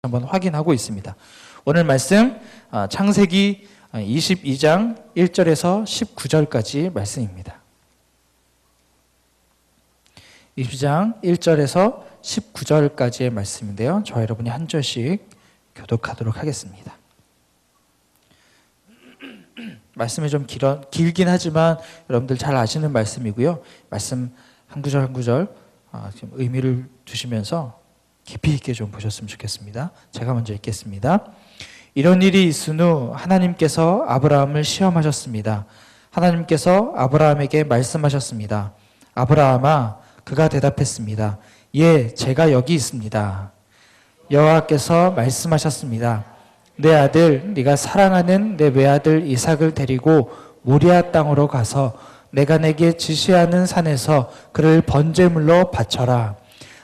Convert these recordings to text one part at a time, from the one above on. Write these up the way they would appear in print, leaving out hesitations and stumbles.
한번 확인하고 있습니다. 오늘 말씀 창세기 22장 1절에서 19절까지 말씀입니다. 22장 1절에서 19절까지의 말씀인데요. 저와 여러분이 한 절씩 교독하도록 하겠습니다. 말씀이 좀 길긴 하지만 여러분들 잘 아시는 말씀이고요. 말씀 한 구절 한 구절 좀 의미를 두시면서 깊이 있게 좀 보셨으면 좋겠습니다. 제가 먼저 읽겠습니다. 이런 일이 있은 후 하나님께서 아브라함을 시험하셨습니다. 하나님께서 아브라함에게 말씀하셨습니다. 아브라함아, 그가 대답했습니다. 예, 제가 여기 있습니다. 여호와께서 말씀하셨습니다. 내 아들, 네가 사랑하는 내 외아들 이삭을 데리고 모리아 땅으로 가서 내가 내게 지시하는 산에서 그를 번제물로 바쳐라.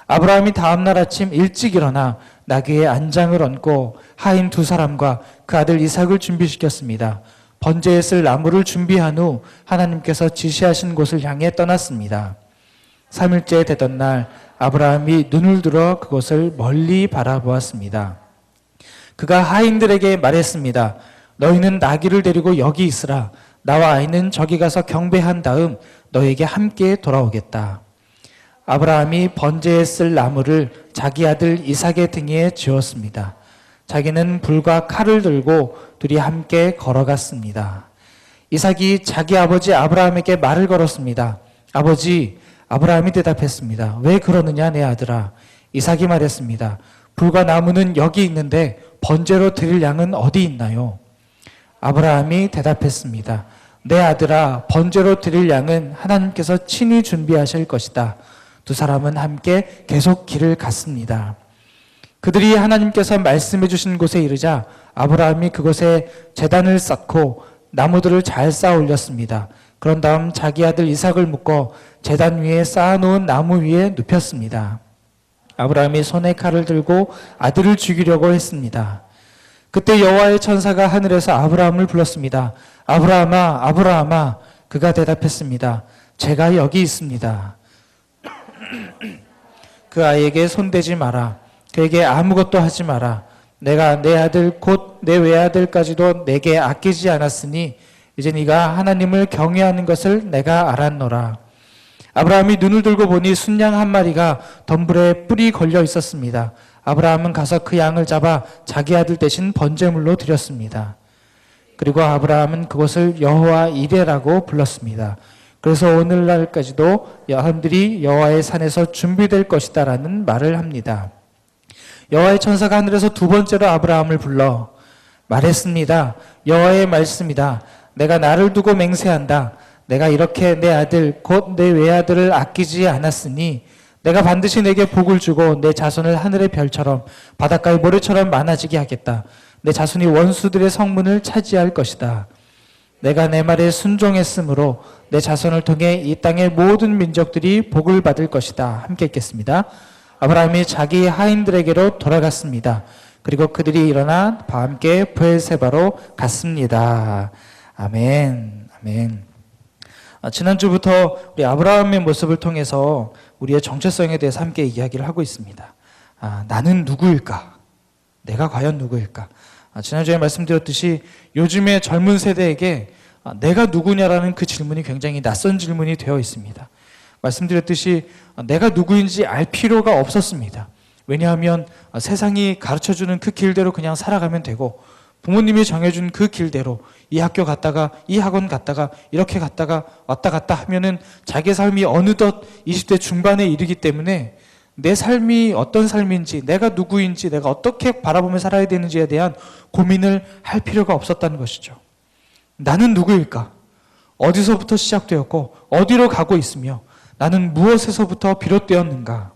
아브라함이 다음날 아침 일찍 일어나 나귀의 안장을 얹고 하인 두 사람과 그 아들 이삭을 준비시켰습니다. 번제에 쓸 나무를 준비한 후 하나님께서 지시하신 곳을 향해 떠났습니다. 3일째 되던 날 아브라함이 눈을 들어 그곳을 멀리 바라보았습니다. 그가 하인들에게 말했습니다. 너희는 나귀를 데리고 여기 있으라. 나와 아이는 저기 가서 경배한 다음 너에게 함께 돌아오겠다. 아브라함이 번제에 쓸 나무를 자기 아들 이삭의 등에 지었습니다. 자기는 불과 칼을 들고 둘이 함께 걸어갔습니다. 이삭이 자기 아버지 아브라함에게 말을 걸었습니다. 아버지, 아브라함이 대답했습니다. 왜 그러느냐 내 아들아. 이삭이 말했습니다. 불과 나무는 여기 있는데 번제로 드릴 양은 어디 있나요? 아브라함이 대답했습니다. 내 아들아, 번제로 드릴 양은 하나님께서 친히 준비하실 것이다. 두 사람은 함께 계속 길을 갔습니다. 그들이 하나님께서 말씀해 주신 곳에 이르자 아브라함이 그곳에 제단을 쌓고 나무들을 잘 쌓아 올렸습니다. 그런 다음 자기 아들 이삭을 묶어 제단 위에 쌓아놓은 나무 위에 눕혔습니다. 아브라함이 손에 칼을 들고 아들을 죽이려고 했습니다. 그때 여호와의 천사가 하늘에서 아브라함을 불렀습니다. 아브라함아, 아브라함아. 그가 대답했습니다. 제가 여기 있습니다. 그 아이에게 손대지 마라. 그에게 아무것도 하지 마라. 내가 내 아들 곧 내 외아들까지도 내게 아끼지 않았으니 이제 네가 하나님을 경외하는 것을 내가 알았노라. 아브라함이 눈을 들고 보니 순양 한 마리가 덤불에 뿔이 걸려 있었습니다. 아브라함은 가서 그 양을 잡아 자기 아들 대신 번제물로 드렸습니다. 그리고 아브라함은 그곳을 여호와 이레라고 불렀습니다. 그래서 오늘날까지도 사람들이 여호와의 산에서 준비될 것이다라는 말을 합니다. 여호와의 천사가 하늘에서 두 번째로 아브라함을 불러 말했습니다. 여호와의 말씀이다. 내가 나를 두고 맹세한다. 내가 이렇게 내 아들 곧 내 외아들을 아끼지 않았으니 내가 반드시 내게 복을 주고 내 자손을 하늘의 별처럼 바닷가의 모래처럼 많아지게 하겠다. 내 자손이 원수들의 성문을 차지할 것이다. 내가 내 말에 순종했으므로 내 자손을 통해 이 땅의 모든 민족들이 복을 받을 것이다. 함께 읽겠습니다. 아브라함이 자기 하인들에게로 돌아갔습니다. 그리고 그들이 일어나 함께 브엘세바로 갔습니다. 아멘. 아멘. 지난주부터 우리 아브라함의 모습을 통해서 우리의 정체성에 대해서 함께 이야기를 하고 있습니다. 나는 누구일까? 내가 과연 누구일까? 지난주에 말씀드렸듯이 요즘의 젊은 세대에게 내가 누구냐라는 그 질문이 굉장히 낯선 질문이 되어 있습니다. 말씀드렸듯이 내가 누구인지 알 필요가 없었습니다. 왜냐하면 세상이 가르쳐주는 그 길대로 그냥 살아가면 되고 부모님이 정해준 그 길대로 이 학교 갔다가 이 학원 갔다가 이렇게 갔다가 왔다 갔다 하면은 자기 삶이 어느덧 20대 중반에 이르기 때문에 내 삶이 어떤 삶인지, 내가 누구인지, 내가 어떻게 바라보며 살아야 되는지에 대한 고민을 할 필요가 없었다는 것이죠. 나는 누구일까? 어디서부터 시작되었고 어디로 가고 있으며 나는 무엇에서부터 비롯되었는가?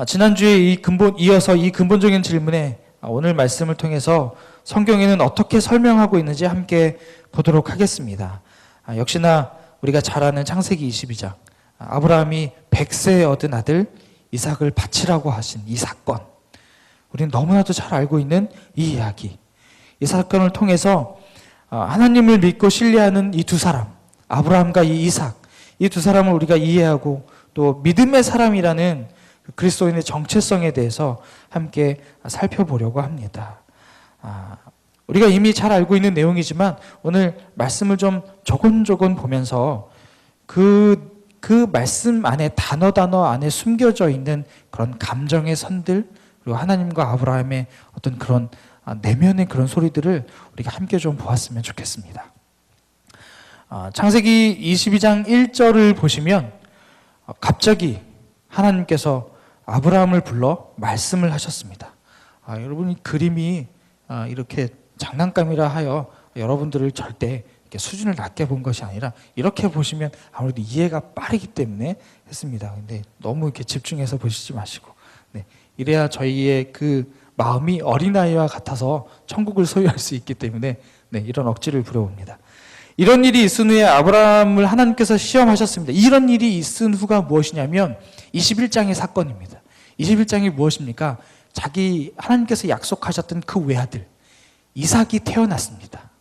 지난주에 이어서 이 근본적인 질문에 오늘 말씀을 통해서 성경에는 어떻게 설명하고 있는지 함께 보도록 하겠습니다. 역시나 우리가 잘 아는 창세기 22장, 아브라함이 100세에 얻은 아들 이삭을 바치라고 하신 이 사건, 우리는 너무나도 잘 알고 있는 이 이야기, 이 사건을 통해서 하나님을 믿고 신뢰하는 이 두 사람, 아브라함과 이 이삭, 이 두 사람을 우리가 이해하고 또 믿음의 사람이라는 그리스도인의 정체성에 대해서 함께 살펴보려고 합니다. 우리가 이미 잘 알고 있는 내용이지만 오늘 말씀을 좀 조곤조곤 보면서 그 말씀 안에 단어 안에 숨겨져 있는 그런 감정의 선들, 그리고 하나님과 아브라함의 어떤 그런 내면의 그런 소리들을 우리가 함께 좀 보았으면 좋겠습니다. 창세기 22장 1절을 보시면 갑자기 하나님께서 아브라함을 불러 말씀을 하셨습니다. 여러분, 이 그림이 이렇게 장난감이라 하여 여러분들을 절대 이렇게 수준을 낮게 본 것이 아니라 이렇게 보시면 아무래도 이해가 빠르기 때문에 했습니다. 근데 너무 이렇게 집중해서 보시지 마시고, 네, 이래야 저희의 그 마음이 어린아이와 같아서 천국을 소유할 수 있기 때문에 네, 이런 억지를 부려봅니다. 이런 일이 있은 후에 아브라함을 하나님께서 시험하셨습니다. 이런 일이 있은 후가 무엇이냐면 21장의 사건입니다. 21장이 무엇입니까? 하나님께서 약속하셨던 그 외아들 이삭이 태어났습니다.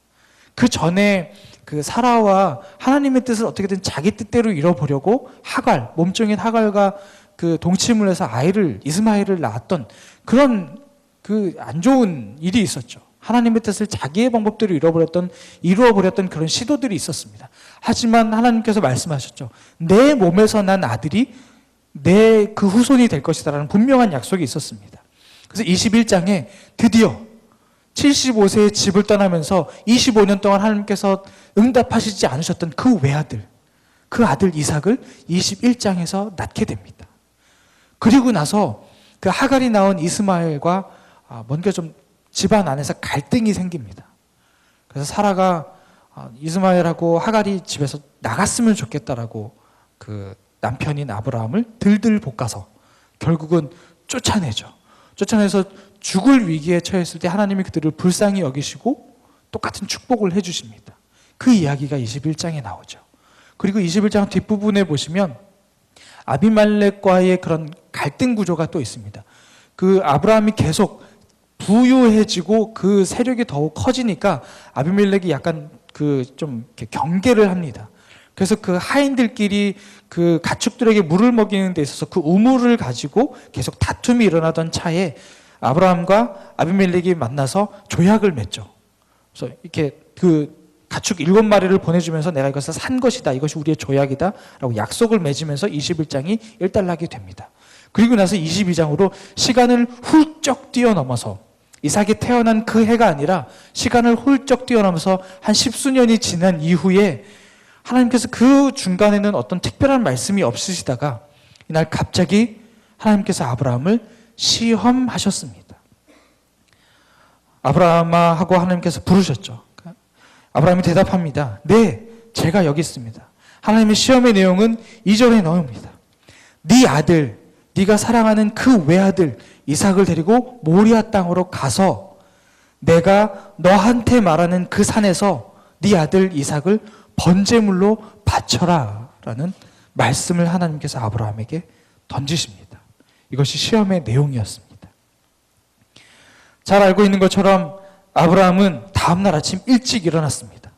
그 전에 그 사라와 하나님의 뜻을 어떻게든 자기 뜻대로 이뤄보려고 몸종인 하갈과 그 동침을 해서 이스마엘을 낳았던 그런 그 안 좋은 일이 있었죠. 하나님의 뜻을 자기의 방법대로 이루어버렸던 그런 시도들이 있었습니다. 하지만 하나님께서 말씀하셨죠. 내 몸에서 난 아들이 내 그 후손이 될 것이다라는 분명한 약속이 있었습니다. 그래서 21장에 드디어 75세에 집을 떠나면서 25년 동안 하나님께서 응답하시지 않으셨던 그 외아들, 그 아들 이삭을 21장에서 낳게 됩니다. 그리고 나서 그 하갈이 낳은 이스마엘과 뭔가 좀 집안 안에서 갈등이 생깁니다. 그래서 사라가 이스마엘하고 하갈이 집에서 나갔으면 좋겠다라고 그 남편인 아브라함을 들들 볶아서 결국은 쫓아내죠. 쫓아내서 죽을 위기에 처했을 때 하나님이 그들을 불쌍히 여기시고 똑같은 축복을 해주십니다. 그 이야기가 21장에 나오죠. 그리고 21장 뒷부분에 보시면 아비멜렉과의 그런 갈등 구조가 또 있습니다. 그 아브라함이 계속 부유해지고 그 세력이 더욱 커지니까 아비멜렉이 약간 좀 경계를 합니다. 그래서 그 하인들끼리 그 가축들에게 물을 먹이는 데 있어서 그 우물을 가지고 계속 다툼이 일어나던 차에 아브라함과 아비멜렉이 만나서 조약을 맺죠. 그래서 이렇게 그 가축 7마리를 보내주면서 내가 이것을 산 것이다, 이것이 우리의 조약이다 라고 약속을 맺으면서 21장이 일단락이 됩니다. 그리고 나서 22장으로 시간을 훌쩍 뛰어넘어서 이삭이 태어난 그 해가 아니라 시간을 훌쩍 뛰어넘어서 한 10수년이 지난 이후에 하나님께서 그 중간에는 어떤 특별한 말씀이 없으시다가 이날 갑자기 하나님께서 아브라함을 시험하셨습니다. 아브라함아 하고 하나님께서 부르셨죠. 아브라함이 대답합니다. 네, 제가 여기 있습니다. 하나님의 시험의 내용은 2절에 나옵니다. 네 아들, 네가 사랑하는 그 외아들 이삭을 데리고 모리아 땅으로 가서 내가 너한테 말하는 그 산에서 네 아들 이삭을 번제물로 바쳐라 라는 말씀을 하나님께서 아브라함에게 던지십니다. 이것이 시험의 내용이었습니다. 잘 알고 있는 것처럼 아브라함은 다음날 아침 일찍 일어났습니다.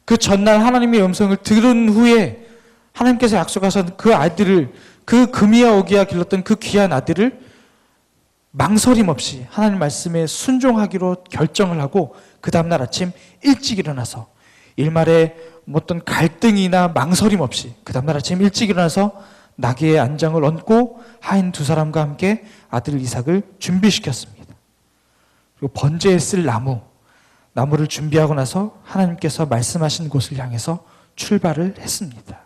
그 전날 하나님의 음성을 들은 후에 하나님께서 약속하신 그 아들을, 그 금이야 오기야 길렀던 그 귀한 아들을 망설임 없이 하나님 말씀에 순종하기로 결정을 하고 그 다음날 아침 일찍 일어나서 일말에 어떤 갈등이나 망설임 없이 그 다음날 아침 일찍 일어나서 나귀의 안장을 얹고 하인 2사람과 함께 아들 이삭을 준비시켰습니다. 그리고 번제에 쓸 나무를 준비하고 나서 하나님께서 말씀하신 곳을 향해서 출발을 했습니다.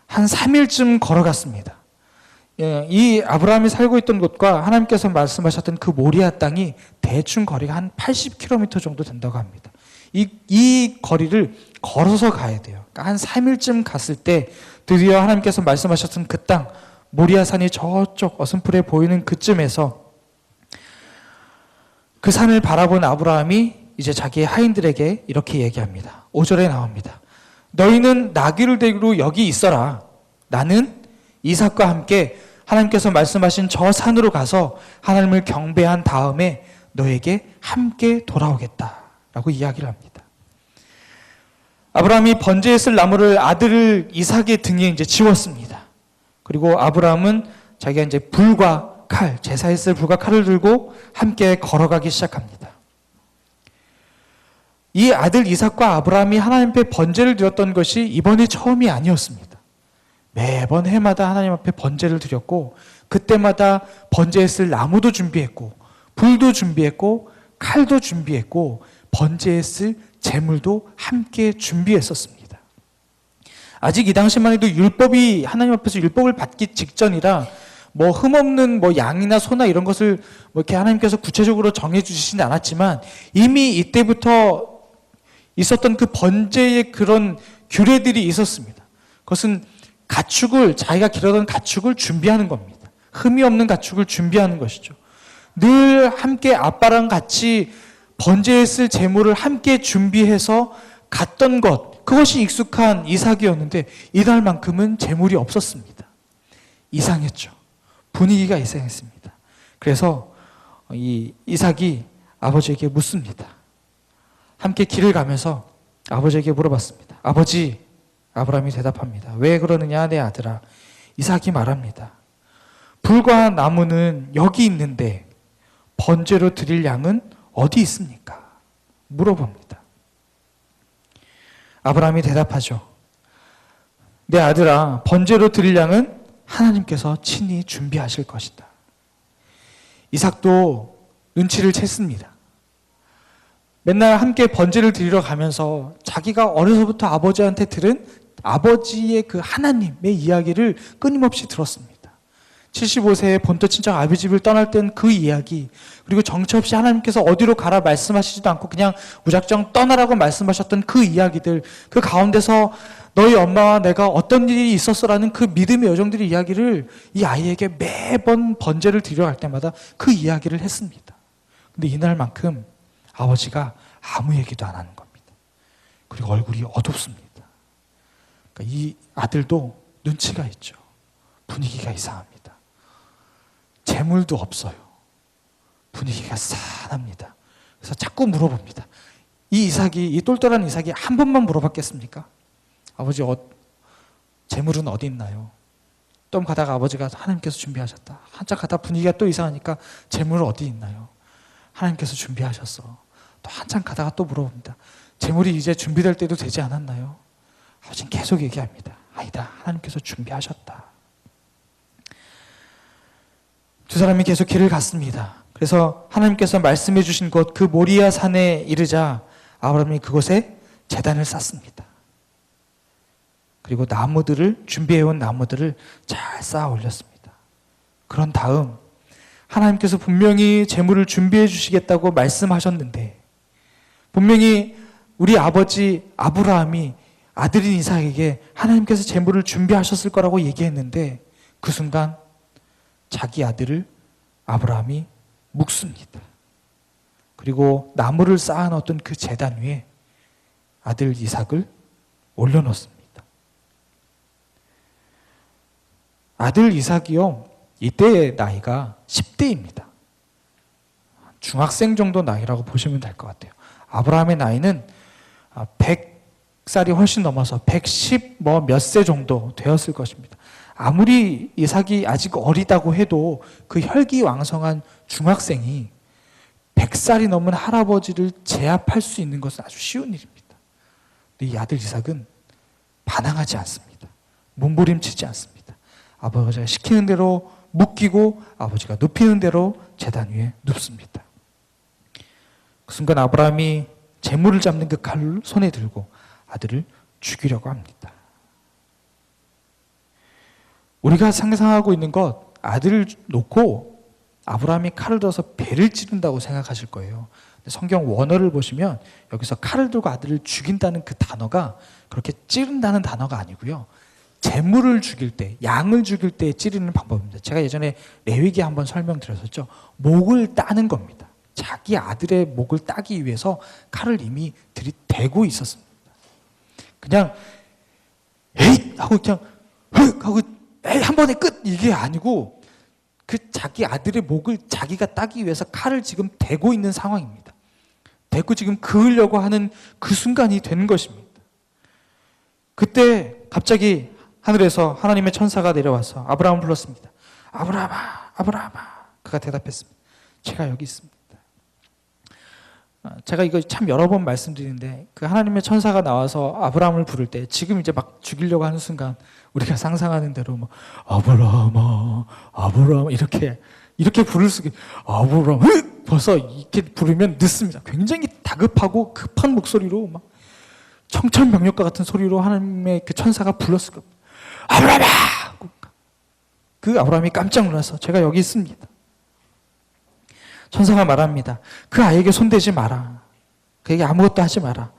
한 3일쯤 걸어갔습니다. 이 아브라함이 살고 있던 곳과 하나님께서 말씀하셨던 그 모리아 땅이 대충 거리가 한 80km 정도 된다고 합니다. 이 거리를 걸어서 가야 돼요. 그러니까 한 3일쯤 갔을 때 드디어 하나님께서 말씀하셨던 그 땅, 모리아 산이 저쪽 어슴풀에 보이는 그쯤에서 그 산을 바라본 아브라함이 이제 자기의 하인들에게 이렇게 얘기합니다. 5절에 나옵니다. 너희는 나귀를 데리고 여기 있어라. 나는 이삭과 함께 하나님께서 말씀하신 저 산으로 가서 하나님을 경배한 다음에 너에게 함께 돌아오겠다라고 이야기를 합니다. 아브라함이 번제에 쓸 나무를 아들 이삭의 등에 이제 지웠습니다. 그리고 아브라함은 자기가 이제 불과 칼, 제사에 쓸 불과 칼을 들고 함께 걸어가기 시작합니다. 이 아들 이삭과 아브라함이 하나님 앞에 번제를 드렸던 것이 이번이 처음이 아니었습니다. 매번 해마다 하나님 앞에 번제를 드렸고, 그때마다 번제에 쓸 나무도 준비했고, 불도 준비했고, 칼도 준비했고, 번제에 쓸 제물도 함께 준비했었습니다. 아직 이 당시만 해도 율법이, 하나님 앞에서 율법을 받기 직전이라 뭐 흠없는 뭐 양이나 소나 이런 것을 뭐 이렇게 하나님께서 구체적으로 정해주시진 않았지만, 이미 이때부터 있었던 그 번제의 그런 규례들이 있었습니다. 그것은 가축을, 자기가 기르던 가축을 준비하는 겁니다. 흠이 없는 가축을 준비하는 것이죠. 늘 함께 아빠랑 같이 번제에 쓸 제물을 함께 준비해서 갔던 것, 그것이 익숙한 이삭이었는데 이날만큼은 제물이 없었습니다. 이상했죠. 분위기가 이상했습니다. 그래서 이 이삭이 아버지에게 묻습니다. 함께 길을 가면서 아버지에게 물어봤습니다. 아버지, 아브라함이 대답합니다. 왜 그러느냐 내 아들아. 이삭이 말합니다. 불과 나무는 여기 있는데 번제로 드릴 양은 어디 있습니까? 물어봅니다. 아브라함이 대답하죠. 내 아들아, 번제로 드릴 양은 하나님께서 친히 준비하실 것이다. 이삭도 눈치를 챘습니다. 맨날 함께 번제를 드리러 가면서 자기가 어려서부터 아버지한테 들은 아버지의 그 하나님의 이야기를 끊임없이 들었습니다. 75세에 본토 친정 아비 집을 떠날 땐 그 이야기, 그리고 정처 없이 하나님께서 어디로 가라 말씀하시지도 않고 그냥 무작정 떠나라고 말씀하셨던 그 이야기들, 그 가운데서 너희 엄마와 내가 어떤 일이 있었어라는 그 믿음의 여정들의 이야기를 이 아이에게 매번 번제를 드리러 갈 때마다 그 이야기를 했습니다. 근데 이날만큼 아버지가 아무 얘기도 안 하는 겁니다. 그리고 얼굴이 어둡습니다. 그러니까 이 아들도 눈치가 있죠. 분위기가 이상합니다. 재물도 없어요. 분위기가 싸합니다. 그래서 자꾸 물어봅니다. 이 똘똘한 이삭이 한 번만 물어봤겠습니까? 아버지, 재물은 어디 있나요? 좀 가다가 아버지가 하나님께서 준비하셨다. 한참 가다 분위기가 또 이상하니까 재물 어디 있나요? 하나님께서 준비하셨어. 또 한참 가다가 또 물어봅니다. 재물이 이제 준비될 때도 되지 않았나요? 아버지는 계속 얘기합니다. 아니다, 하나님께서 준비하셨다. 두 사람이 계속 길을 갔습니다. 그래서 하나님께서 말씀해 주신 곳 그 모리아 산에 이르자 아브라함이 그곳에 제단을 쌓습니다. 그리고 준비해온 나무들을 잘 쌓아 올렸습니다. 그런 다음 하나님께서 분명히 제물을 준비해 주시겠다고 말씀하셨는데, 분명히 우리 아버지 아브라함이 아들인 이삭에게 하나님께서 제물을 준비하셨을 거라고 얘기했는데, 그 순간 자기 아들을 아브라함이 묵습니다. 그리고 나무를 쌓아놓았던 그 제단 위에 아들 이삭을 올려놓습니다. 아들 이삭이요, 이때의 나이가 10대입니다. 중학생 정도 나이라고 보시면 될 것 같아요. 아브라함의 나이는 100살이 훨씬 넘어서 110 몇 세 정도 되었을 것입니다. 아무리 이삭이 아직 어리다고 해도 그 혈기왕성한 중학생이 100살이 넘은 할아버지를 제압할 수 있는 것은 아주 쉬운 일입니다. 근데 이 아들 이삭은 반항하지 않습니다. 몸부림치지 않습니다. 아버지가 시키는 대로 묶이고 아버지가 눕히는 대로 제단 위에 눕습니다. 그 순간 아브라함이 재물을 잡는 그 칼을 손에 들고 아들을 죽이려고 합니다. 우리가 상상하고 있는 것, 아들을 놓고 아브라함이 칼을 들어서 배를 찌른다고 생각하실 거예요. 근데 성경 원어를 보시면 여기서 칼을 들고 아들을 죽인다는 그 단어가 그렇게 찌른다는 단어가 아니고요. 재물을 죽일 때, 양을 죽일 때 찌르는 방법입니다. 제가 예전에 레위기 한번 설명드렸었죠. 목을 따는 겁니다. 자기 아들의 목을 따기 위해서 칼을 이미 들이대고 있었습니다. 그냥 에잇 하고 그냥 흑 하고 에이 한 번에 끝 이게 아니고 그 자기 아들의 목을 자기가 따기 위해서 칼을 지금 대고 있는 상황입니다. 대고 지금 그으려고 하는 그 순간이 되는 것입니다. 그때 갑자기 하늘에서 하나님의 천사가 내려와서 아브라함을 불렀습니다. 아브라함아, 아브라함아. 그가 대답했습니다. 제가 여기 있습니다. 제가 이거 참 여러 번 말씀드리는데 그 하나님의 천사가 나와서 아브라함을 부를 때 지금 이제 막 죽이려고 하는 순간 우리가 상상하는 대로 뭐 아브라함아, 아브라함 이렇게 부를 수 있게 아브라함 벌써 이렇게 부르면 늦습니다. 굉장히 다급하고 급한 목소리로 막 청천벽력과 같은 소리로 하나님의 그 천사가 불렀을 겁니다. 아브라함아! 그 아브라함이 깜짝 놀라서 제가 여기 있습니다. 천사가 말합니다. 그 아이에게 손대지 마라. 그에게 아무것도 하지 마라.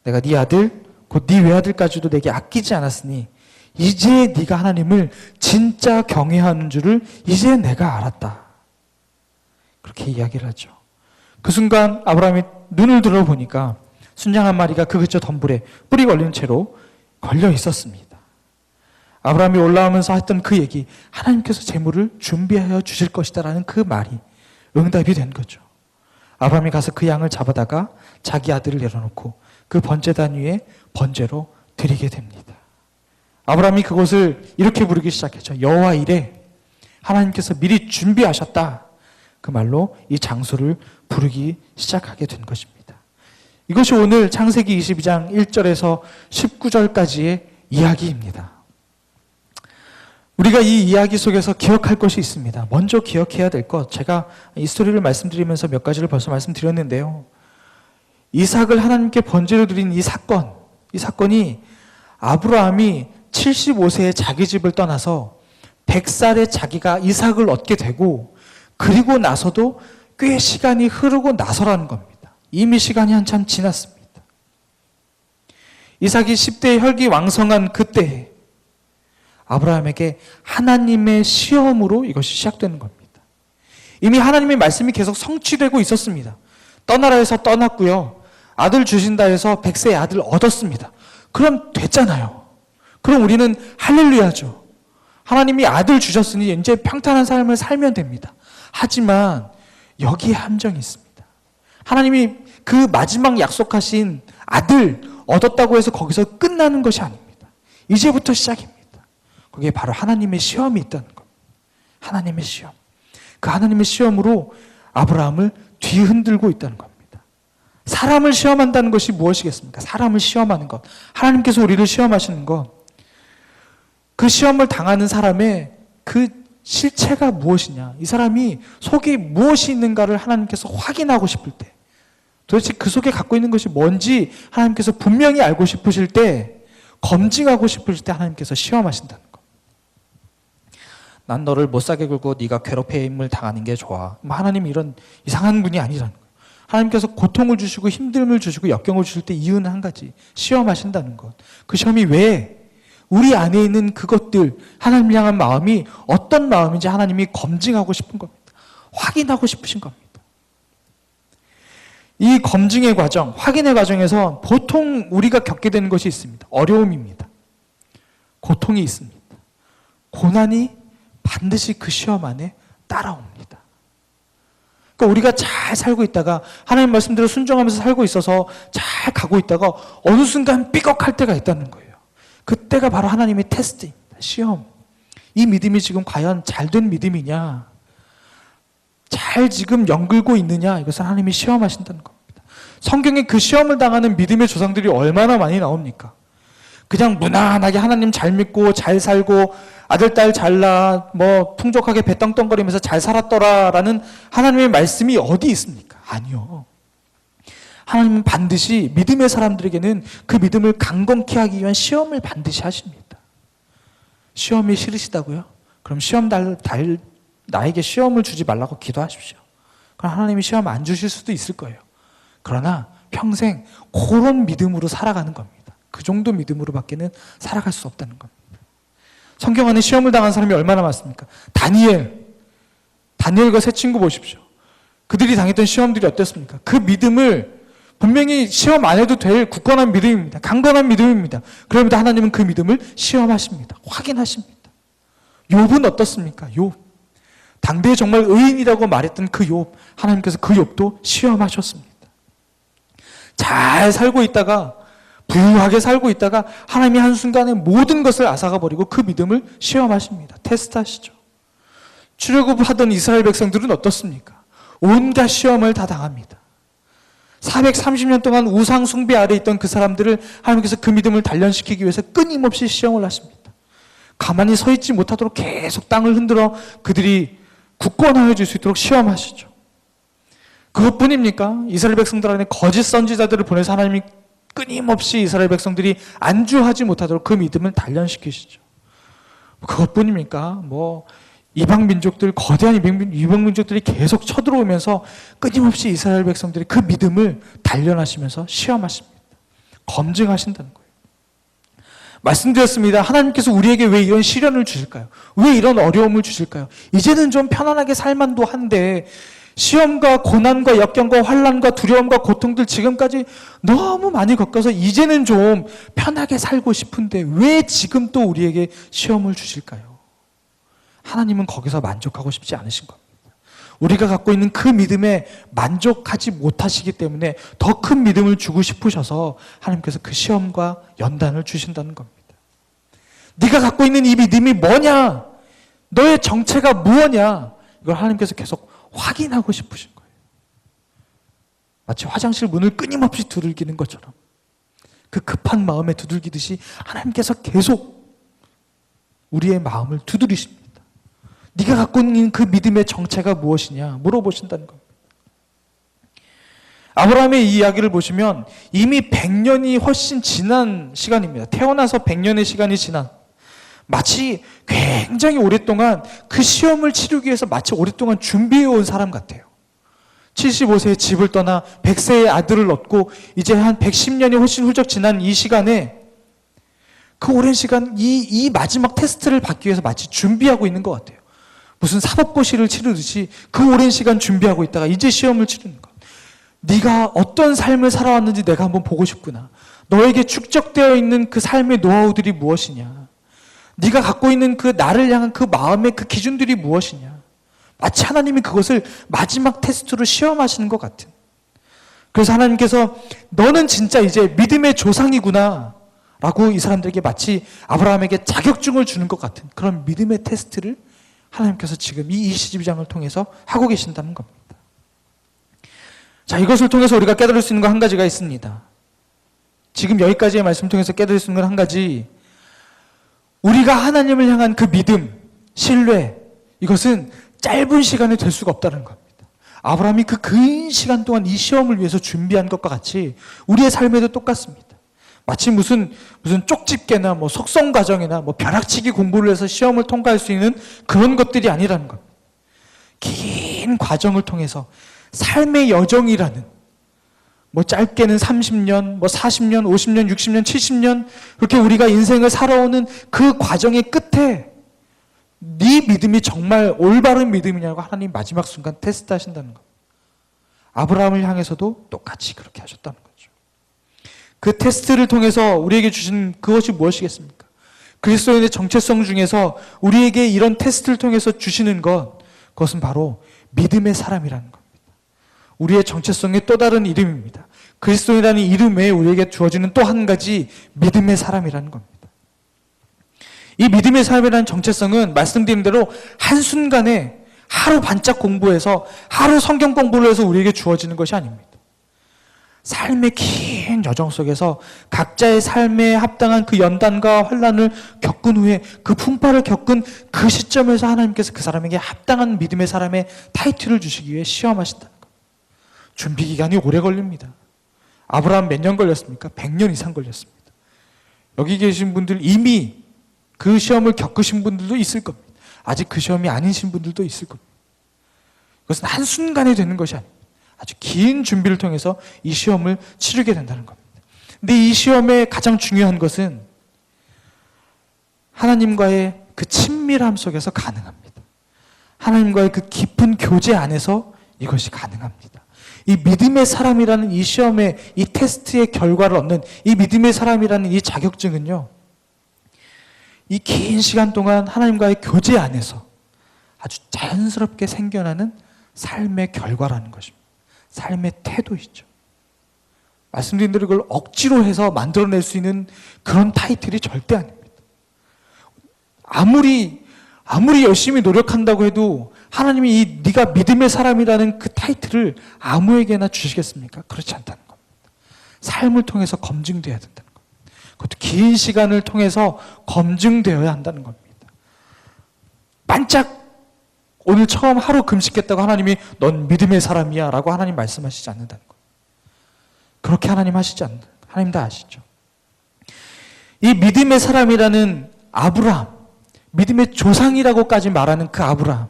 내가 네 아들 곧 네 외아들까지도 내게 아끼지 않았으니 이제 네가 하나님을 진짜 경외하는 줄을 이제 내가 알았다. 그렇게 이야기를 하죠. 그 순간 아브라함이 눈을 들어보니까 순양 한 마리가 그 그저 덤불에 뿔이 걸린 채로 걸려 있었습니다. 아브라함이 올라오면서 했던 그 얘기, 하나님께서 재물을 준비하여 주실 것이다라는 그 말이 응답이 된 거죠. 아브라함이 가서 그 양을 잡아다가 자기 아들을 내려놓고 그 번제단 위에 번제로 드리게 됩니다. 아브라함이 그곳을 이렇게 부르기 시작했죠. 여호와 이레, 하나님께서 미리 준비하셨다. 그 말로 이 장소를 부르기 시작하게 된 것입니다. 이것이 오늘 창세기 22장 1절에서 19절까지의 이야기입니다. 우리가 이 이야기 속에서 기억할 것이 있습니다. 먼저 기억해야 될 것, 제가 이 스토리를 말씀드리면서 몇 가지를 벌써 말씀드렸는데요. 이삭을 하나님께 번제로 드린 이 사건이 아브라함이 75세에 자기 집을 떠나서 100살에 자기가 이삭을 얻게 되고 그리고 나서도 꽤 시간이 흐르고 나서라는 겁니다. 이미 시간이 한참 지났습니다. 이삭이 10대의 혈기왕성한 그때 아브라함에게 하나님의 시험으로 이것이 시작되는 겁니다. 이미 하나님의 말씀이 계속 성취되고 있었습니다. 떠나라 해서 떠났고요. 아들 주신다 해서 100세의 아들 얻었습니다. 그럼 됐잖아요. 그럼 우리는 할렐루야죠. 하나님이 아들 주셨으니 이제 평탄한 삶을 살면 됩니다. 하지만 여기에 함정이 있습니다. 하나님이 그 마지막 약속하신 아들 얻었다고 해서 거기서 끝나는 것이 아닙니다. 이제부터 시작입니다. 거기에 바로 하나님의 시험이 있다는 겁니다. 하나님의 시험. 그 하나님의 시험으로 아브라함을 뒤흔들고 있다는 겁니다. 사람을 시험한다는 것이 무엇이겠습니까? 사람을 시험하는 것. 하나님께서 우리를 시험하시는 것. 그 시험을 당하는 사람의 그 실체가 무엇이냐, 이 사람이 속에 무엇이 있는가를 하나님께서 확인하고 싶을 때, 도대체 그 속에 갖고 있는 것이 뭔지 하나님께서 분명히 알고 싶으실 때, 검증하고 싶으실 때 하나님께서 시험하신다는 것. 난 너를 못 사게 굴고 네가 괴롭힘을 당하는 게 좋아. 하나님이 이런 이상한 분이 아니라는 거예요. 하나님께서 고통을 주시고 힘듦을 주시고 역경을 주실 때 이유는 한 가지, 시험하신다는 것. 그 시험이 왜? 우리 안에 있는 그것들, 하나님을 향한 마음이 어떤 마음인지 하나님이 검증하고 싶은 겁니다. 확인하고 싶으신 겁니다. 이 검증의 과정, 확인의 과정에서 보통 우리가 겪게 되는 것이 있습니다. 어려움입니다. 고통이 있습니다. 고난이 반드시 그 시험 안에 따라옵니다. 그러니까 우리가 잘 살고 있다가 하나님 말씀대로 순종하면서 살고 있어서 잘 가고 있다가 어느 순간 삐걱할 때가 있다는 거예요. 그때가 바로 하나님의 테스트입니다. 시험. 이 믿음이 지금 과연 잘된 믿음이냐, 잘 지금 연글고 있느냐, 이것을 하나님이 시험하신다는 겁니다. 성경에 그 시험을 당하는 믿음의 조상들이 얼마나 많이 나옵니까? 그냥 무난하게 하나님 잘 믿고 잘 살고 아들 딸 잘나 뭐 풍족하게 배떵떵거리면서 잘 살았더라라는 하나님의 말씀이 어디 있습니까? 아니요. 하나님은 반드시 믿음의 사람들에게는 그 믿음을 강건케 하기 위한 시험을 반드시 하십니다. 시험이 싫으시다고요? 그럼 나에게 시험을 주지 말라고 기도하십시오. 그럼 하나님이 시험 안 주실 수도 있을 거예요. 그러나 평생 그런 믿음으로 살아가는 겁니다. 그 정도 믿음으로밖에는 살아갈 수 없다는 겁니다. 성경 안에 시험을 당한 사람이 얼마나 많습니까? 다니엘과 세 친구 보십시오. 그들이 당했던 시험들이 어땠습니까? 그 믿음을 분명히 시험 안 해도 될 굳건한 믿음입니다. 강건한 믿음입니다. 그런데 하나님은 그 믿음을 시험하십니다. 확인하십니다. 욥은 어떻습니까? 욥. 당대에 정말 의인이라고 말했던 그 욥, 하나님께서 그 욥도 시험하셨습니다. 잘 살고 있다가 부유하게 살고 있다가 하나님이 한순간에 모든 것을 앗아가 버리고 그 믿음을 시험하십니다. 테스트하시죠. 출애굽하던 이스라엘 백성들은 어떻습니까? 온갖 시험을 다 당합니다. 430년 동안 우상 숭배 아래 있던 그 사람들을 하나님께서 그 믿음을 단련시키기 위해서 끊임없이 시험을 하십니다. 가만히 서 있지 못하도록 계속 땅을 흔들어 그들이 굳건하여질 수 있도록 시험하시죠. 그것뿐입니까? 이스라엘 백성들 안에 거짓 선지자들을 보내서 하나님이 끊임없이 이스라엘 백성들이 안주하지 못하도록 그 믿음을 단련시키시죠. 그것뿐입니까? 이방 민족들, 거대한 이방 민족들이 계속 쳐들어오면서 끊임없이 이스라엘 백성들이 그 믿음을 단련하시면서 시험하십니다. 검증하신다는 거예요. 말씀드렸습니다. 하나님께서 우리에게 왜 이런 시련을 주실까요? 왜 이런 어려움을 주실까요? 이제는 좀 편안하게 살만도 한데 시험과 고난과 역경과 환난과 두려움과 고통들 지금까지 너무 많이 겪어서 이제는 좀 편하게 살고 싶은데 왜 지금 또 우리에게 시험을 주실까요? 하나님은 거기서 만족하고 싶지 않으신 겁니다. 우리가 갖고 있는 그 믿음에 만족하지 못하시기 때문에 더 큰 믿음을 주고 싶으셔서 하나님께서 그 시험과 연단을 주신다는 겁니다. 네가 갖고 있는 이 믿음이 뭐냐? 너의 정체가 무엇냐? 이걸 하나님께서 계속 확인하고 싶으신 거예요. 마치 화장실 문을 끊임없이 두들기는 것처럼 그 급한 마음에 두들기듯이 하나님께서 계속 우리의 마음을 두드리십니다. 네가 갖고 있는 그 믿음의 정체가 무엇이냐 물어보신다는 겁니다. 아브라함의 이 이야기를 보시면 이미 100년이 훨씬 지난 시간입니다. 태어나서 100년의 시간이 지난, 마치 굉장히 오랫동안 그 시험을 치르기 위해서 마치 오랫동안 준비해온 사람 같아요. 75세에 집을 떠나 100세의 아들을 얻고 이제 한 110년이 훨씬 훌쩍 지난 이 시간에 그 오랜 시간 이 마지막 테스트를 받기 위해서 마치 준비하고 있는 것 같아요. 무슨 사법고시를 치르듯이 그 오랜 시간 준비하고 있다가 이제 시험을 치르는 것. 네가 어떤 삶을 살아왔는지 내가 한번 보고 싶구나. 너에게 축적되어 있는 그 삶의 노하우들이 무엇이냐. 네가 갖고 있는 그 나를 향한 그 마음의 그 기준들이 무엇이냐. 마치 하나님이 그것을 마지막 테스트로 시험하시는 것 같은. 그래서 하나님께서 너는 진짜 이제 믿음의 조상이구나 라고 이 사람들에게 마치 아브라함에게 자격증을 주는 것 같은 그런 믿음의 테스트를 하나님께서 지금 이 22장을 통해서 하고 계신다는 겁니다. 자, 이것을 통해서 우리가 깨달을 수 있는 거 한 가지가 있습니다. 지금 여기까지의 말씀 통해서 깨달을 수 있는 건 한 가지. 우리가 하나님을 향한 그 믿음, 신뢰, 이것은 짧은 시간에 될 수가 없다는 겁니다. 아브라함이 그 긴 시간 동안 이 시험을 위해서 준비한 것과 같이 우리의 삶에도 똑같습니다. 마치 무슨 쪽집게나 속성 과정이나 벼락치기 공부를 해서 시험을 통과할 수 있는 그런 것들이 아니라는 겁니다. 긴 과정을 통해서 삶의 여정이라는 짧게는 30년, 40년, 50년, 60년, 70년 그렇게 우리가 인생을 살아오는 그 과정의 끝에 네 믿음이 정말 올바른 믿음이냐고 하나님 마지막 순간 테스트하신다는 겁니다. 아브라함을 향해서도 똑같이 그렇게 하셨다는 거죠. 그 테스트를 통해서 우리에게 주신 그것이 무엇이겠습니까? 그리스도인의 정체성 중에서 우리에게 이런 테스트를 통해서 주시는 그것은 바로 믿음의 사람이라는 겁니다. 우리의 정체성의 또 다른 이름입니다. 그리스도인이라는 이름 외에 우리에게 주어지는 또 한 가지 믿음의 사람이라는 겁니다. 이 믿음의 사람이라는 정체성은 말씀드린 대로 한순간에 하루 반짝 공부해서 하루 성경 공부를 해서 우리에게 주어지는 것이 아닙니다. 삶의 긴 여정 속에서 각자의 삶에 합당한 그 연단과 환난을 겪은 후에 그 풍파를 겪은 그 시점에서 하나님께서 그 사람에게 합당한 믿음의 사람의 타이틀을 주시기 위해 시험하신다는 것. 준비 기간이 오래 걸립니다. 아브라함 몇 년 걸렸습니까? 100년 이상 걸렸습니다. 여기 계신 분들 이미 그 시험을 겪으신 분들도 있을 겁니다. 아직 그 시험이 아니신 분들도 있을 겁니다. 그것은 한순간에 되는 것이 아닙니다. 아주 긴 준비를 통해서 이 시험을 치르게 된다는 겁니다. 근데 이 시험의 가장 중요한 것은 하나님과의 그 친밀함 속에서 가능합니다. 하나님과의 그 깊은 교제 안에서 이것이 가능합니다. 이 믿음의 사람이라는 이 시험의 이 테스트의 결과를 얻는 이 믿음의 사람이라는 이 자격증은요, 이 긴 시간 동안 하나님과의 교제 안에서 아주 자연스럽게 생겨나는 삶의 결과라는 것입니다. 삶의 태도이죠. 말씀드린 대로 이걸 억지로 해서 만들어낼 수 있는 그런 타이틀이 절대 아닙니다. 아무리 열심히 노력한다고 해도 하나님이 이 네가 믿음의 사람이라는 그 타이틀을 아무에게나 주시겠습니까? 그렇지 않다는 겁니다. 삶을 통해서 검증되어야 된다는 겁니다. 그것도 긴 시간을 통해서 검증되어야 한다는 겁니다. 반짝 오늘 처음 하루 금식했다고 하나님이 넌 믿음의 사람이야 라고 하나님 말씀하시지 않는다는 거예요. 그렇게 하나님 하시지 않는다. 하나님 다 아시죠. 이 믿음의 사람이라는 아브라함, 믿음의 조상이라고까지 말하는 그 아브라함,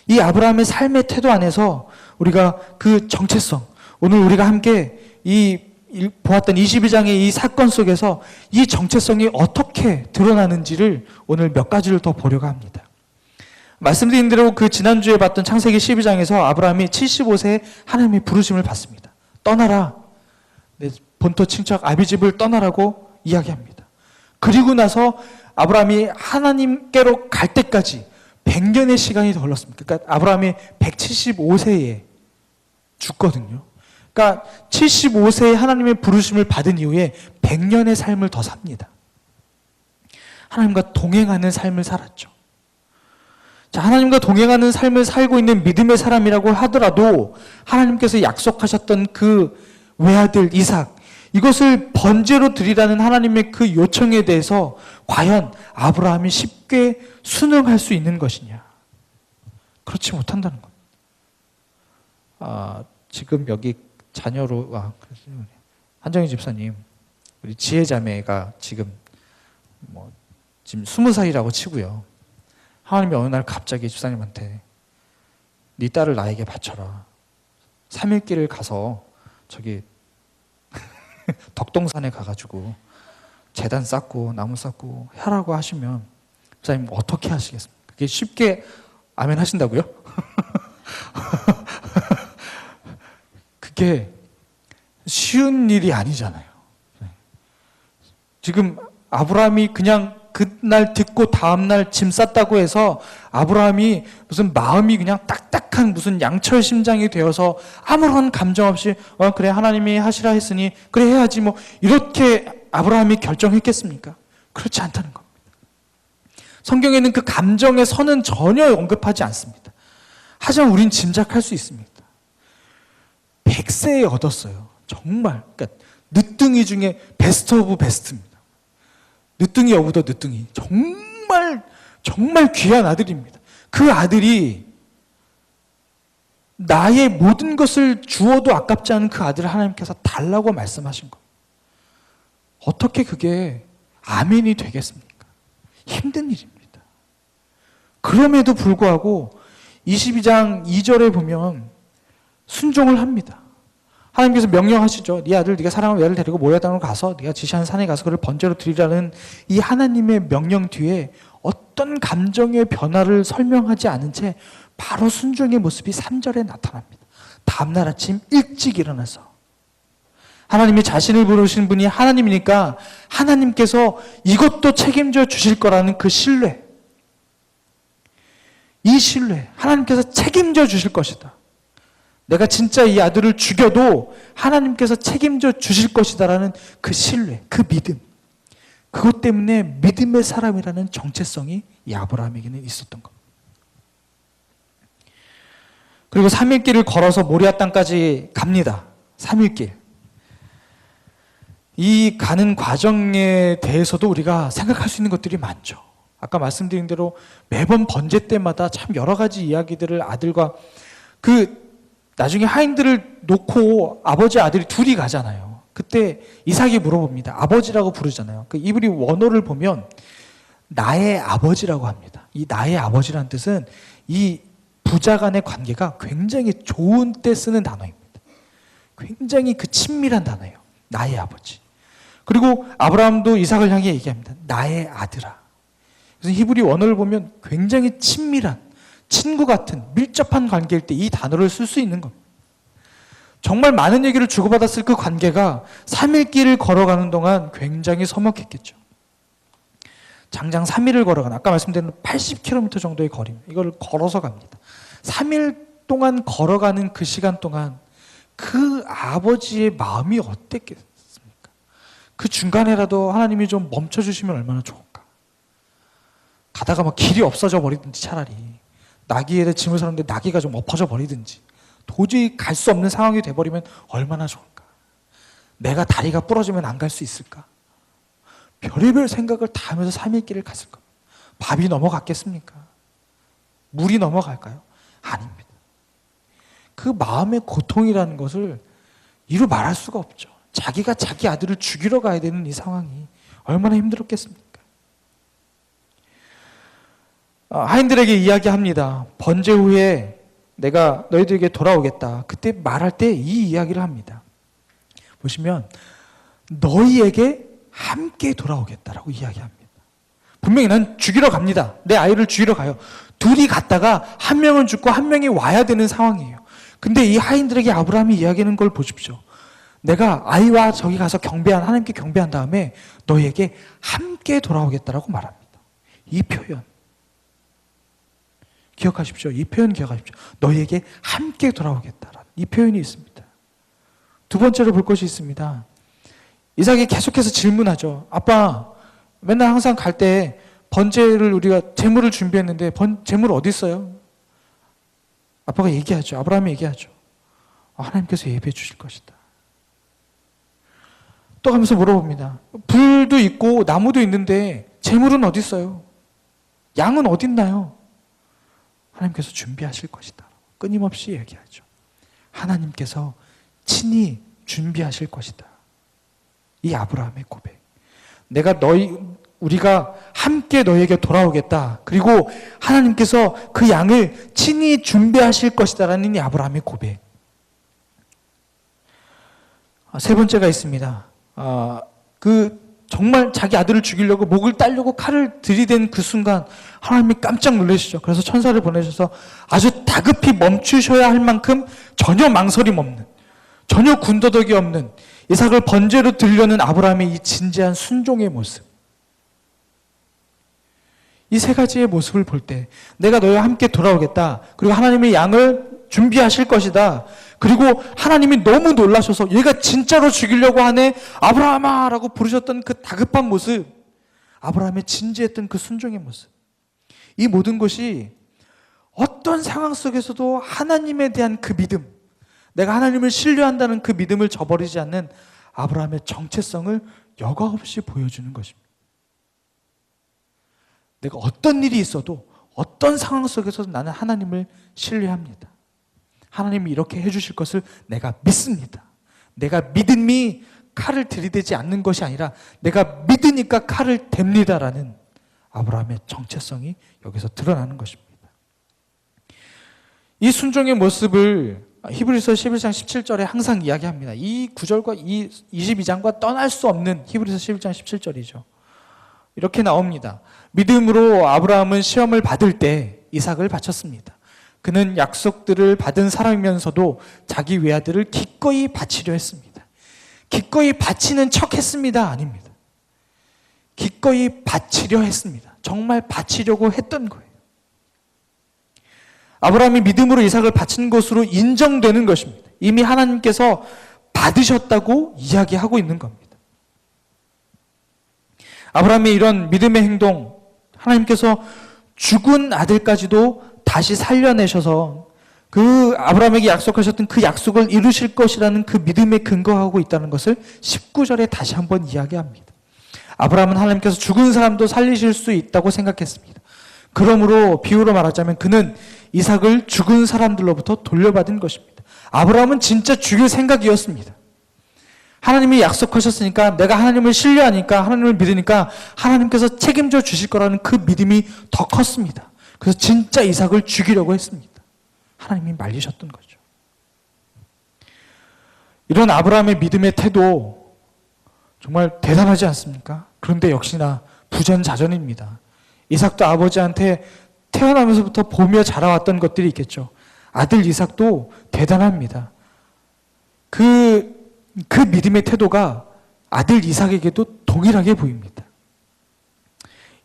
이 아브라함의 삶의 태도 안에서 우리가 그 정체성, 오늘 우리가 함께 보았던 22장의 이 사건 속에서 이 정체성이 어떻게 드러나는지를 오늘 몇 가지를 더 보려고 합니다. 말씀드린 대로 그 지난주에 봤던 창세기 12장에서 아브라함이 75세에 하나님의 부르심을 받습니다. 떠나라. 내 본토 친척 아비집을 떠나라고 이야기합니다. 그리고 나서 아브라함이 하나님께로 갈 때까지 100년의 시간이 더 흘렀습니다. 그러니까 아브라함이 175세에 죽거든요. 그러니까 75세에 하나님의 부르심을 받은 이후에 100년의 삶을 더 삽니다. 하나님과 동행하는 삶을 살았죠. 자, 하나님과 동행하는 삶을 살고 있는 믿음의 사람이라고 하더라도 하나님께서 약속하셨던 그 외아들 이삭, 이것을 번제로 드리라는 하나님의 그 요청에 대해서 과연 아브라함이 쉽게 순응할 수 있는 것이냐? 그렇지 못한다는 것. 지금 여기 자녀로 한정희 집사님, 우리 지혜 자매가 지금 20살이라고 치고요. 하나님이 어느 날 갑자기 집사님한테 네 딸을 나에게 바쳐라. 3일길을 가서 저기 덕동산에 가가지고 제단 쌓고 나무 쌓고 하라고 하시면 집사님 어떻게 하시겠습니까? 그게 쉽게 아멘 하신다고요? 그게 쉬운 일이 아니잖아요. 지금 아브라함이 그냥 그날 듣고 다음날 짐 쌌다고 해서 아브라함이 무슨 마음이 그냥 딱딱한 무슨 양철 심장이 되어서 아무런 감정 없이 그래 하나님이 하시라 했으니 그래 해야지 뭐 이렇게 아브라함이 결정했겠습니까? 그렇지 않다는 겁니다. 성경에는 그 감정의 선은 전혀 언급하지 않습니다. 하지만 우린 짐작할 수 있습니다. 100세에 얻었어요. 정말 그러니까 늦둥이 중에 베스트 오브 베스트입니다. 늦둥이 여부도 늦둥이. 정말 귀한 아들입니다. 그 아들이 나의 모든 것을 주어도 아깝지 않은 그 아들을 하나님께서 달라고 말씀하신 거예요. 어떻게 그게 아멘이 되겠습니까? 힘든 일입니다. 그럼에도 불구하고 22장 2절에 보면 순종을 합니다. 하나님께서 명령하시죠. 네 아들 네가 사랑하는 애를 데리고 모리아 땅으로 가서 네가 지시한 산에 가서 그를 번제로 드리라는 이 하나님의 명령 뒤에 어떤 감정의 변화를 설명하지 않은 채 바로 순종의 모습이 3절에 나타납니다. 다음날 아침 일찍 일어나서 하나님이 자신을 부르신 분이 하나님이니까 하나님께서 이것도 책임져 주실 거라는 그 신뢰, 이 신뢰, 하나님께서 책임져 주실 것이다. 내가 진짜 이 아들을 죽여도 하나님께서 책임져 주실 것이다라는 그 신뢰, 그 믿음, 그것 때문에 믿음의 사람이라는 정체성이 이 아브라함에게는 있었던 겁니다. 그리고 3일길을 걸어서 모리아 땅까지 갑니다. 3일길. 이 가는 과정에 대해서도 우리가 생각할 수 있는 것들이 많죠. 아까 말씀드린 대로 매번 번제 때마다 참 여러 가지 이야기들을 아들과 나중에 하인들을 놓고 아버지 아들이 둘이 가잖아요. 그때 이삭이 물어봅니다. 아버지라고 부르잖아요. 그 이브리 원어를 보면 나의 아버지라고 합니다. 이 나의 아버지라는 뜻은 이 부자 간의 관계가 굉장히 좋은 때 쓰는 단어입니다. 굉장히 그 친밀한 단어예요. 나의 아버지. 그리고 아브라함도 이삭을 향해 얘기합니다. 나의 아들아. 그래서 히브리 원어를 보면 굉장히 친밀한, 친구 같은 밀접한 관계일 때 이 단어를 쓸 수 있는 겁니다. 정말 많은 얘기를 주고받았을 그 관계가 3일 길을 걸어가는 동안 굉장히 서먹했겠죠. 장장 3일을 걸어가는, 아까 말씀드린 80km 정도의 거리입니다. 이걸 걸어서 갑니다. 3일 동안 걸어가는 그 시간 동안 그 아버지의 마음이 어땠겠습니까? 그 중간에라도 하나님이 좀 멈춰주시면 얼마나 좋을까. 가다가 막 길이 없어져 버리든지, 차라리 나귀에 짐을 섰는데 나귀가 좀 엎어져 버리든지, 도저히 갈 수 없는 상황이 돼버리면 얼마나 좋을까. 내가 다리가 부러지면 안 갈 수 있을까. 별의별 생각을 다 하면서 3일 길을 갔을 겁니다. 밥이 넘어갔겠습니까? 물이 넘어갈까요? 아닙니다. 그 마음의 고통이라는 것을 이루 말할 수가 없죠. 자기가 자기 아들을 죽이러 가야 되는 이 상황이 얼마나 힘들었겠습니까? 하인들에게 이야기합니다. 번제 후에 내가 너희들에게 돌아오겠다. 그때 말할 때 이 이야기를 합니다. 보시면 너희에게 함께 돌아오겠다라고 이야기합니다. 분명히 난 죽이러 갑니다. 내 아이를 죽이러 가요. 둘이 갔다가 한 명은 죽고 한 명이 와야 되는 상황이에요. 근데 이 하인들에게 아브라함이 이야기하는 걸 보십시오. 내가 아이와 저기 가서 하나님께 경배한 다음에 너희에게 함께 돌아오겠다라고 말합니다. 이 표현 기억하십시오. 이 표현 기억하십시오. 너희에게 함께 돌아오겠다라는 이 표현이 있습니다. 두 번째로 볼 것이 있습니다. 이삭이 계속해서 질문하죠. 아빠, 맨날 항상 갈 때 번제를 우리가 제물을 준비했는데 제물 어디 있어요? 아빠가 얘기하죠. 아브라함이 얘기하죠. 하나님께서 예배해 주실 것이다. 또 가면서 물어봅니다. 불도 있고 나무도 있는데 제물은 어디 있어요? 양은 어디 있나요? 하나님께서 준비하실 것이다. 끊임없이 얘기하죠. 하나님께서 친히 준비하실 것이다. 이 아브라함의 고백. 우리가 함께 너희에게 돌아오겠다. 그리고 하나님께서 그 양을 친히 준비하실 것이다라는 이 아브라함의 고백. 세 번째가 있습니다. 정말 자기 아들을 죽이려고 목을 따려고 칼을 들이댄 그 순간 하나님이 깜짝 놀라시죠. 그래서 천사를 보내셔서 아주 다급히 멈추셔야 할 만큼 전혀 망설임 없는, 전혀 군더더기 없는 이삭을 번제로 드리려는 아브라함의 이 진지한 순종의 모습. 이 세 가지의 모습을 볼 때 내가 너희와 함께 돌아오겠다. 그리고 하나님의 양을 준비하실 것이다. 그리고 하나님이 너무 놀라셔서 얘가 진짜로 죽이려고 하네. 아브라함아 라고 부르셨던 그 다급한 모습. 아브라함의 진지했던 그 순종의 모습. 이 모든 것이 어떤 상황 속에서도 하나님에 대한 그 믿음, 내가 하나님을 신뢰한다는 그 믿음을 저버리지 않는 아브라함의 정체성을 여과 없이 보여주는 것입니다. 내가 어떤 일이 있어도 어떤 상황 속에서도 나는 하나님을 신뢰합니다. 하나님이 이렇게 해주실 것을 내가 믿습니다. 내가 믿음이 칼을 들이대지 않는 것이 아니라 내가 믿으니까 칼을 댑니다라는 아브라함의 정체성이 여기서 드러나는 것입니다. 이 순종의 모습을 히브리서 11장 17절에 항상 이야기합니다. 이 구절과 이 22장과 떠날 수 없는 히브리서 11장 17절이죠. 이렇게 나옵니다. 믿음으로 아브라함은 시험을 받을 때 이삭을 바쳤습니다. 그는 약속들을 받은 사람이면서도 자기 외아들을 기꺼이 바치려 했습니다. 기꺼이 바치는 척 했습니다. 아닙니다. 기꺼이 바치려 했습니다. 정말 바치려고 했던 거예요. 아브라함이 믿음으로 이삭을 바친 것으로 인정되는 것입니다. 이미 하나님께서 받으셨다고 이야기하고 있는 겁니다. 아브라함의 이런 믿음의 행동, 하나님께서 죽은 아들까지도 다시 살려내셔서 그 아브라함에게 약속하셨던 그 약속을 이루실 것이라는 그 믿음에 근거하고 있다는 것을 19절에 다시 한번 이야기합니다. 아브라함은 하나님께서 죽은 사람도 살리실 수 있다고 생각했습니다. 그러므로 비유로 말하자면 그는 이삭을 죽은 사람들로부터 돌려받은 것입니다. 아브라함은 진짜 죽일 생각이었습니다. 하나님이 약속하셨으니까 내가 하나님을 신뢰하니까 하나님을 믿으니까 하나님께서 책임져 주실 거라는 그 믿음이 더 컸습니다. 그래서 진짜 이삭을 죽이려고 했습니다. 하나님이 말리셨던 거죠. 이런 아브라함의 믿음의 태도 정말 대단하지 않습니까? 그런데 역시나 부전자전입니다. 이삭도 아버지한테 태어나면서부터 보며 자라왔던 것들이 있겠죠. 아들 이삭도 대단합니다. 그 믿음의 태도가 아들 이삭에게도 동일하게 보입니다.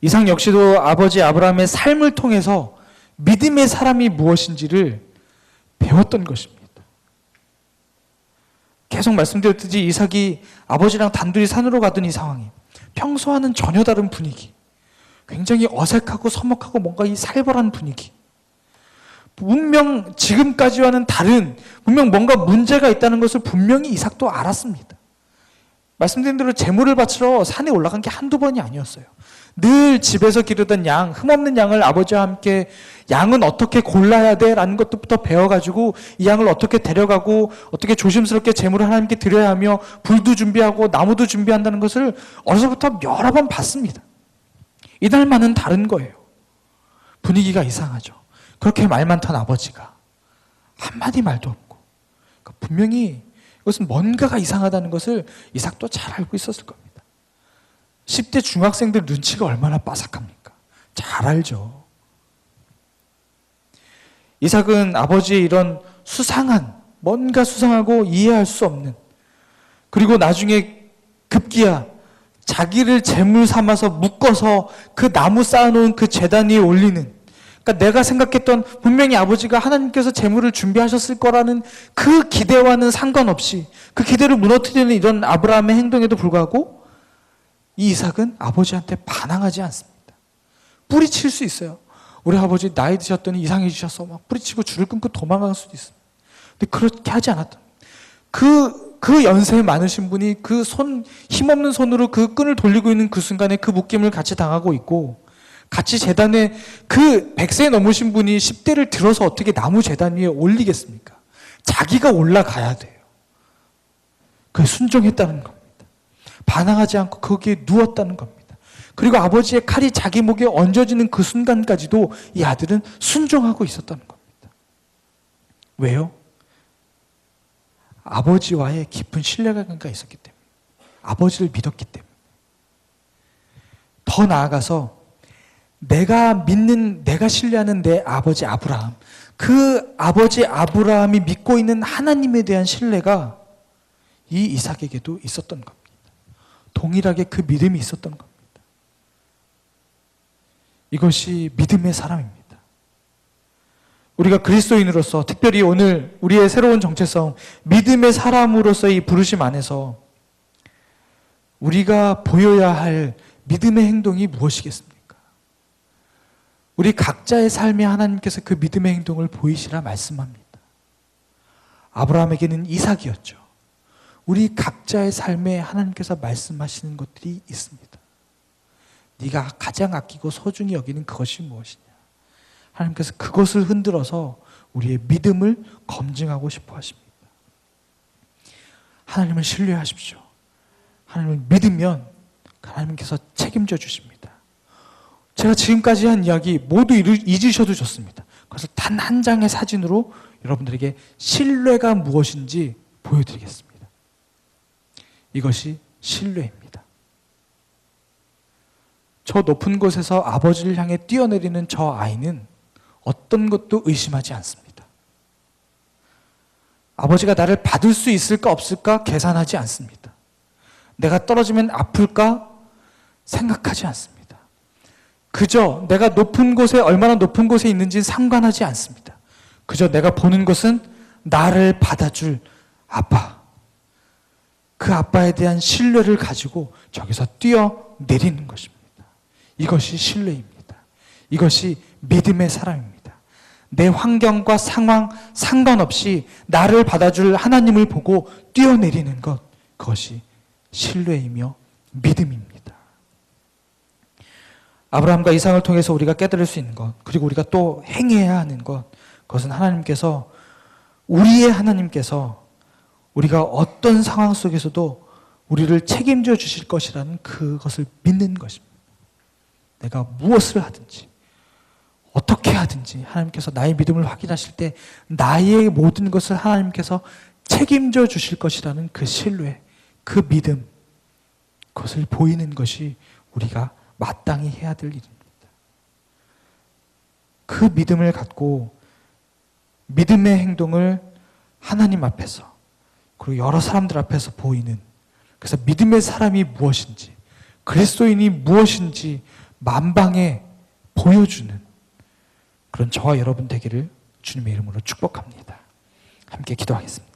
이삭 역시도 아버지 아브라함의 삶을 통해서 믿음의 사람이 무엇인지를 배웠던 것입니다. 계속 말씀드렸듯이 이삭이 아버지랑 단둘이 산으로 가던 이 상황이 평소와는 전혀 다른 분위기, 굉장히 어색하고 서먹하고 뭔가 이 살벌한 분위기, 분명 지금까지와는 다른, 분명 뭔가 문제가 있다는 것을 분명히 이삭도 알았습니다. 말씀드린 대로 제물을 바치러 산에 올라간 게 한두 번이 아니었어요. 늘 집에서 기르던 양, 흠없는 양을 아버지와 함께 양은 어떻게 골라야 돼? 라는 것부터 배워가지고 이 양을 어떻게 데려가고 어떻게 조심스럽게 제물을 하나님께 드려야 하며 불도 준비하고 나무도 준비한다는 것을 어려서부터 여러 번 봤습니다. 이날만은 다른 거예요. 분위기가 이상하죠. 그렇게 말 많던 아버지가 한마디 말도 없고, 그러니까 분명히 이것은 뭔가가 이상하다는 것을 이삭도 잘 알고 있었을 겁니다. 10대 중학생들 눈치가 얼마나 빠삭합니까? 잘 알죠. 이삭은 아버지의 이런 수상한, 뭔가 수상하고 이해할 수 없는, 그리고 나중에 급기야 자기를 제물 삼아서 묶어서 그 나무 쌓아놓은 그 제단 위에 올리는, 그러니까 내가 생각했던 분명히 아버지가 하나님께서 제물을 준비하셨을 거라는 그 기대와는 상관없이 그 기대를 무너뜨리는 이런 아브라함의 행동에도 불구하고 이 이삭은 아버지한테 반항하지 않습니다. 뿌리칠 수 있어요. 우리 아버지 나이 드셨더니 이상해지셔서 막 뿌리치고 줄을 끊고 도망갈 수도 있습니다. 근데 그렇게 하지 않았던, 그 연세 많으신 분이 그 힘없는 손으로 그 끈을 돌리고 있는 그 순간에 그 묶임을 같이 당하고 있고, 같이 제단에 그 100세 넘으신 분이 10대를 들어서 어떻게 나무 제단 위에 올리겠습니까? 자기가 올라가야 돼요. 그게 순종했다는 겁니다. 반항하지 않고 거기에 누웠다는 겁니다. 그리고 아버지의 칼이 자기 목에 얹어지는 그 순간까지도 이 아들은 순종하고 있었다는 겁니다. 왜요? 아버지와의 깊은 신뢰관계가 있었기 때문에, 아버지를 믿었기 때문에. 더 나아가서 내가 믿는, 내가 신뢰하는 내 아버지 아브라함, 그 아버지 아브라함이 믿고 있는 하나님에 대한 신뢰가 이 이삭에게도 있었던 겁니다. 동일하게 그 믿음이 있었던 겁니다. 이것이 믿음의 사람입니다. 우리가 그리스도인으로서, 특별히 오늘 우리의 새로운 정체성, 믿음의 사람으로서의 부르심 안에서 우리가 보여야 할 믿음의 행동이 무엇이겠습니까? 우리 각자의 삶에 하나님께서 그 믿음의 행동을 보이시라 말씀합니다. 아브라함에게는 이삭이었죠. 우리 각자의 삶에 하나님께서 말씀하시는 것들이 있습니다. 네가 가장 아끼고 소중히 여기는 그것이 무엇이냐? 하나님께서 그것을 흔들어서 우리의 믿음을 검증하고 싶어 하십니다. 하나님을 신뢰하십시오. 하나님을 믿으면 하나님께서 책임져 주십니다. 제가 지금까지 한 이야기 모두 잊으셔도 좋습니다. 그래서 단 한 장의 사진으로 여러분들에게 신뢰가 무엇인지 보여드리겠습니다. 이것이 신뢰입니다. 저 높은 곳에서 아버지를 향해 뛰어내리는 저 아이는 어떤 것도 의심하지 않습니다. 아버지가 나를 받을 수 있을까 없을까 계산하지 않습니다. 내가 떨어지면 아플까 생각하지 않습니다. 그저 내가 높은 곳에, 얼마나 높은 곳에 있는지 상관하지 않습니다. 그저 내가 보는 것은 나를 받아줄 아빠, 그 아빠에 대한 신뢰를 가지고 저기서 뛰어내리는 것입니다. 이것이 신뢰입니다. 이것이 믿음의 사람입니다. 내 환경과 상황 상관없이 나를 받아줄 하나님을 보고 뛰어내리는 것, 그것이 신뢰이며 믿음입니다. 아브라함과 이삭을 통해서 우리가 깨달을 수 있는 것, 그리고 우리가 또 행해야 하는 것, 그것은 하나님께서, 우리의 하나님께서 우리가 어떤 상황 속에서도 우리를 책임져 주실 것이라는 그것을 믿는 것입니다. 내가 무엇을 하든지 어떻게 하든지 하나님께서 나의 믿음을 확인하실 때 나의 모든 것을 하나님께서 책임져 주실 것이라는 그 신뢰, 그 믿음, 그것을 보이는 것이 우리가 마땅히 해야 될 일입니다. 그 믿음을 갖고 믿음의 행동을 하나님 앞에서, 그리고 여러 사람들 앞에서 보이는, 그래서 믿음의 사람이 무엇인지, 그리스도인이 무엇인지 만방에 보여주는 그런 저와 여러분 되기를 주님의 이름으로 축복합니다. 함께 기도하겠습니다.